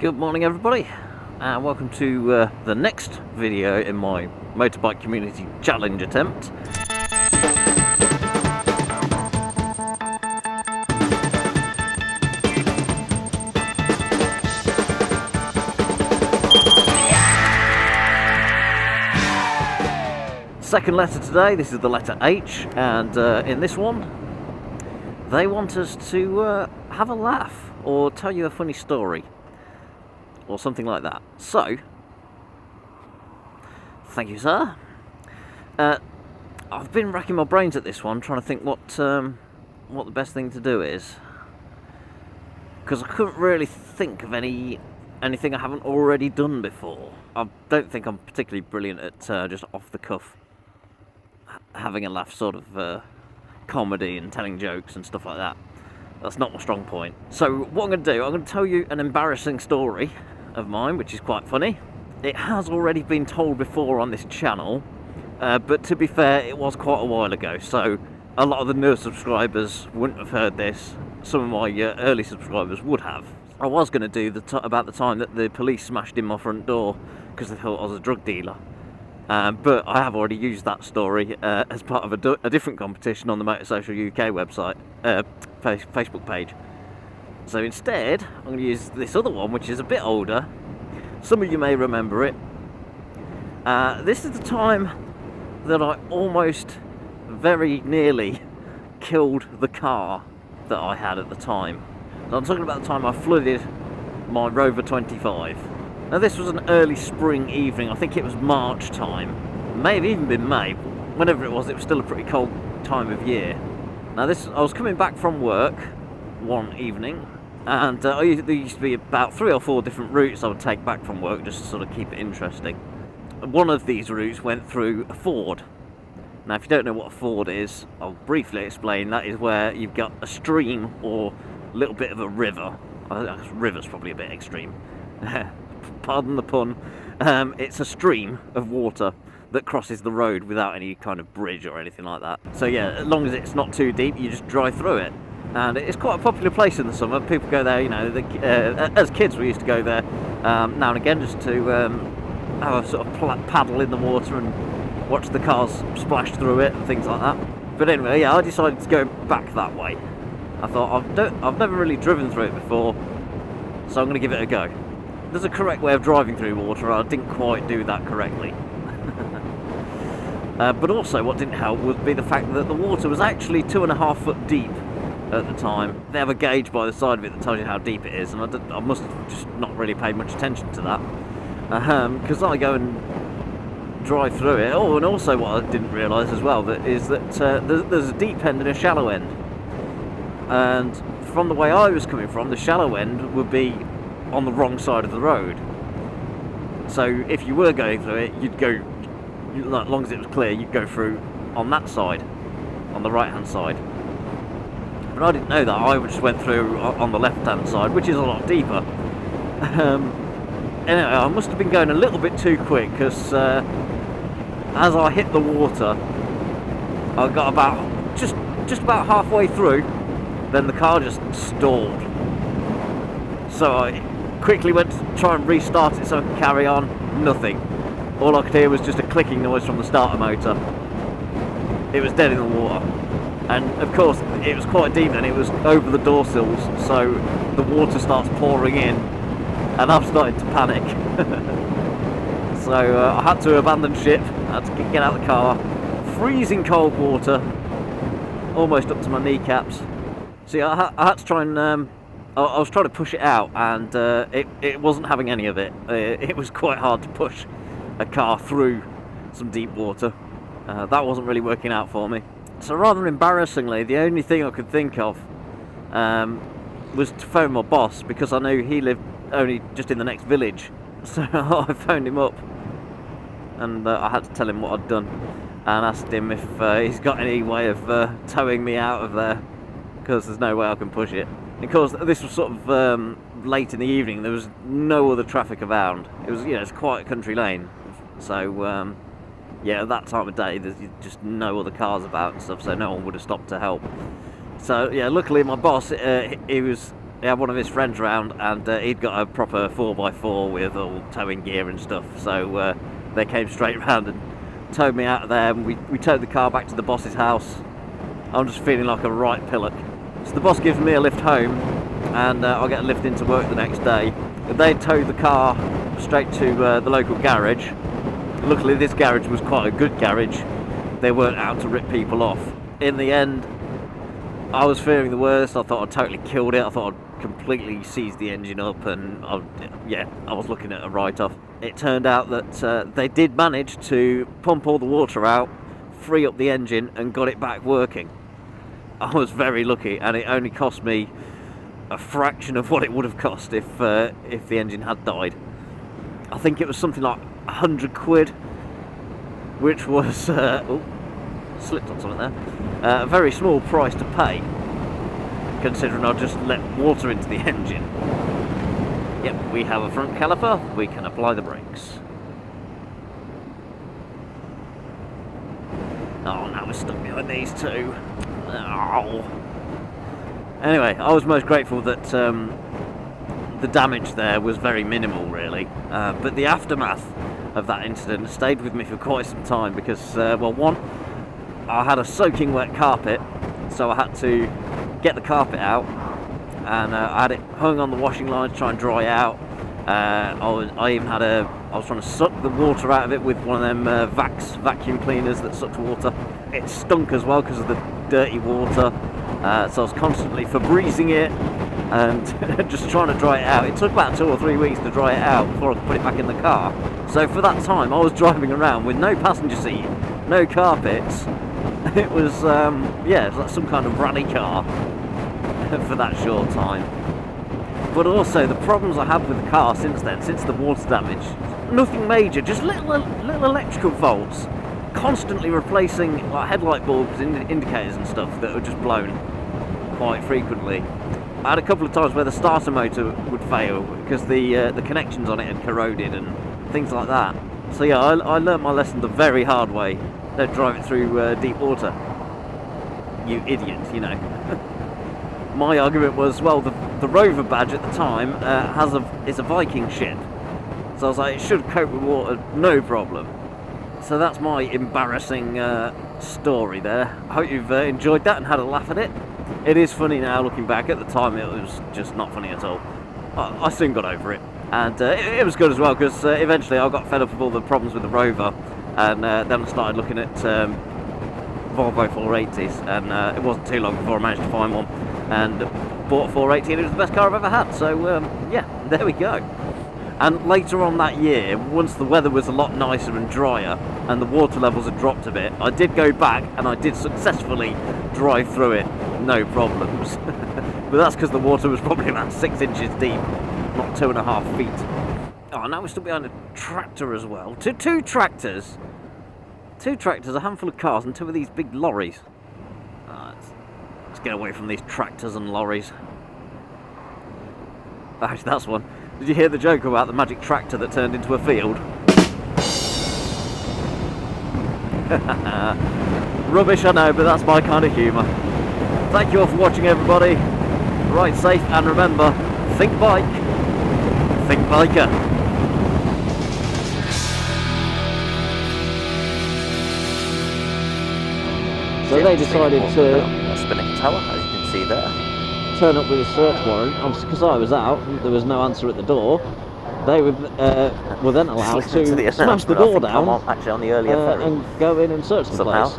Good morning everybody, and welcome to the next video in my motorbike community challenge attempt. Second letter today, this is the letter H, and in this one they want us to have a laugh or tell you a funny story or something like that. So, thank you, sir. I've been racking my brains at this one, trying to think what the best thing to do is, because I couldn't really think of anything I haven't already done before. I don't think I'm particularly brilliant at just off the cuff having a laugh sort of comedy and telling jokes and stuff like that. That's not my strong point. So what I'm going to do, I'm going to tell you an embarrassing story of mine, which is quite funny. It has already been told before on this channel, but to be fair, it was quite a while ago, so a lot of the newer subscribers wouldn't have heard this. Some of my early subscribers would have. I was going to do about the time that the police smashed in my front door because they thought I was a drug dealer. But I have already used that story as part of a different competition on the Motor Social UK website, Facebook page. So instead, I'm going to use this other one, which is a bit older. Some of you may remember it. This is the time that I almost very nearly killed the car that I had at the time. So I'm talking about the time I flooded my Rover 25. Now this was an early spring evening, I think it was March time. It may have even been May. Whenever it was still a pretty cold time of year. Now I was coming back from work one evening, and there used to be about 3 or 4 different routes I would take back from work just to sort of keep it interesting. One of these routes went through a ford. Now if you don't know what a ford is, I'll briefly explain. That is where you've got a stream or a little bit of a river. River's probably a bit extreme. Pardon the pun. It's a stream of water that crosses the road without any kind of bridge or anything like that. So yeah, as long as it's not too deep, you just drive through it. And it's quite a popular place in the summer. People go there, you know, as kids we used to go there now and again just to have a sort of paddle in the water and watch the cars splash through it and things like that. But anyway, yeah, I decided to go back that way. I thought, I've never really driven through it before, so I'm going to give it a go. There's a correct way of driving through water, I didn't quite do that correctly. But also what didn't help would be the fact that the water was actually 2.5 foot deep at the time. They have a gauge by the side of it that tells you how deep it is, and I must have just not really paid much attention to that. Because I go and drive through it. Oh, and also what I didn't realise as well is that there's a deep end and a shallow end. And from the way I was coming from, the shallow end would be on the wrong side of the road. So if you were going through it, you'd go, as long as it was clear, you'd go through on that side, on the right hand side. But I didn't know that. I just went through on the left hand side, which is a lot deeper. Anyway, I must have been going a little bit too quick, because as I hit the water, I got about just about halfway through, then the car just stalled. So I quickly went to try and restart it so I could carry on. Nothing. All I could hear was just a clicking noise from the starter motor. It was dead in the water. And of course it was quite deep and it was over the door sills, so the water starts pouring in and I've started to panic. So I had to abandon ship. I had to get out of the car. Freezing cold water, almost up to my kneecaps. See, I had to try and I was trying to push it out, and it wasn't having any of it. It was quite hard to push a car through some deep water. That wasn't really working out for me. So rather embarrassingly, the only thing I could think of was to phone my boss, because I knew he lived only just in the next village. So I phoned him up, and I had to tell him what I'd done, and asked him if he's got any way of towing me out of there, because there's no way I can push it. Of course, this was sort of late in the evening. There was no other traffic around. It was, you know, it's quite a country lane. So, yeah, at that time of day, there's just no other cars about and stuff, so no one would have stopped to help. So, yeah, luckily my boss, he was he had one of his friends around, and he'd got a proper 4x4 with all towing gear and stuff, so they came straight round and towed me out of there, and we towed the car back to the boss's house. I'm just feeling like a right pillock. So the boss gives me a lift home, and I'll get a lift into work the next day. They towed the car straight to the local garage. Luckily this garage was quite a good garage. They weren't out to rip people off. In the end, I was fearing the worst. I thought I'd totally killed it. I thought I'd completely seized the engine up, and I was looking at a write-off. It turned out that they did manage to pump all the water out, free up the engine, and got it back working. I was very lucky, and it only cost me a fraction of what it would have cost if the engine had died. I think it was something like 100 quid, which was slipped on something there. A very small price to pay, considering I just let water into the engine. Yep, we have a front caliper, we can apply the brakes. Oh, now we're stuck behind these two. Oh. Anyway, I was most grateful that the damage there was very minimal, really. But the aftermath of that incident stayed with me for quite some time because, well, one, I had a soaking wet carpet, so I had to get the carpet out, and I had it hung on the washing line to try and dry out. I was trying to suck the water out of it with one of them vacuum cleaners that sucks water. It stunk as well because of the dirty water, so I was constantly Febrezing it and just trying to dry it out. It took about 2 or 3 weeks to dry it out before I could put it back in the car. So for that time I was driving around with no passenger seat, no carpets. It was yeah, it was like some kind of rally car for that short time. But also the problems I have with the car since then, since the water damage, nothing major, just little electrical faults, constantly replacing like headlight bulbs, indicators and stuff that were just blown quite frequently. I had a couple of times where the starter motor would fail because the connections on it had corroded and things like that. So yeah, I learnt my lesson the very hard way. Don't drive it through deep water, you idiot, you know. My argument was, well, the Rover badge at the time is a Viking ship, so I was like, it should cope with water, no problem. So that's my embarrassing story there. I hope you've enjoyed that and had a laugh at it. It is funny now looking back. At the time it was just not funny at all. I soon got over it, and it was good as well because eventually I got fed up with all the problems with the Rover, and then I started looking at Volvo 480s, and it wasn't too long before I managed to find one and bought a 480, and it was the best car I've ever had. So yeah, there we go. And later on that year, once the weather was a lot nicer and drier and the water levels had dropped a bit, I did go back and I did successfully drive through it, no problems. But that's because the water was probably about 6 inches deep, not 2.5 feet. Oh, now we're still behind a tractor as well. Two tractors. Two tractors, a handful of cars, and 2 of these big lorries. Let's get away from these tractors and lorries. Actually, that's one. Did you hear the joke about the magic tractor that turned into a field? Rubbish, I know, but that's my kind of humour. Thank you all for watching, everybody. Ride safe, and remember, think bike, think biker. So they decided to spinning tower, as you can see there. Turn up with a search warrant, because I was out, there was no answer at the door. They were then allowed to smash the door down actually on the earlier ferry and go in and search the place.